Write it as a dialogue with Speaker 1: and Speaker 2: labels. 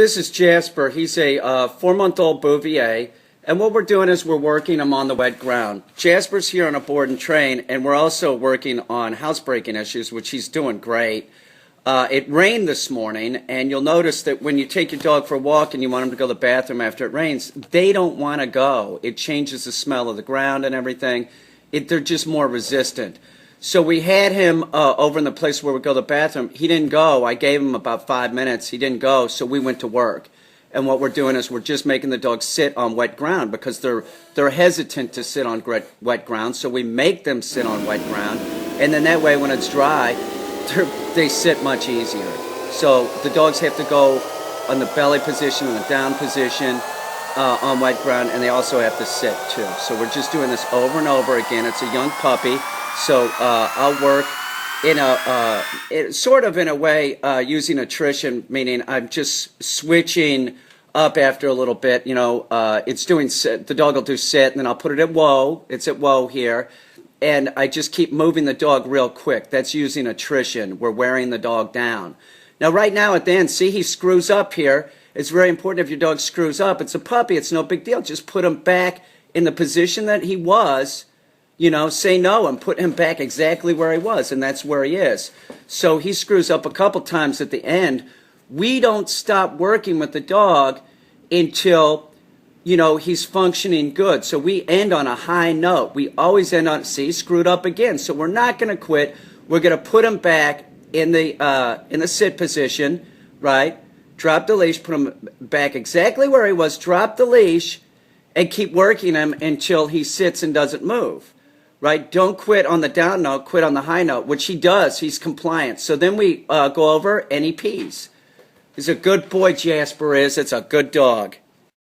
Speaker 1: This is Jasper. He's a 4-month-old Bouvier, and what we're doing is we're working him on the wet ground. Jasper's here on a board and train, and we're also working on housebreaking issues, which he's doing great. It rained this morning, and you'll notice that when you take your dog for a walk and you want him to go to the bathroom after it rains, they don't want to go. It changes the smell of the ground and everything. They're just more resistant. So we had him over in the place where we go to the bathroom. He didn't go. I gave him about 5 minutes. He didn't go, so we went to work. And what we're doing is we're just making the dog sit on wet ground because they're hesitant to sit on wet ground. So we make them sit on wet ground, and then that way when it's dry, they sit much easier. So the dogs have to go on the belly position and the down position on wet ground, and they also have to sit too. So we're just doing this over and over again. It's a young puppy. So I'll work in sort of in a way using attrition, meaning I'm just switching up after a little bit. You know, it's doing sit, the dog will do sit, and then I'll put it at whoa. It's at whoa here, and I just keep moving the dog real quick. That's using attrition. We're wearing the dog down. Now, right now at the end, see he screws up here. It's very important if your dog screws up. It's a puppy. It's no big deal. Just put him back in the position that he was. You know, say no and put him back exactly where he was, and that's where he is. So he screws up a couple times at the end. We don't stop working with the dog until, you know, he's functioning good. So we end on a high note. We always end on, see, screwed up again. So we're not going to quit. We're going to put him back in the sit position, right? Drop the leash, put him back exactly where he was, drop the leash, and keep working him until he sits and doesn't move. Right? Don't quit on the down note, quit on the high note, which he does. He's compliant. So then we go over and he pees. He's a good boy, Jasper is. It's a good dog.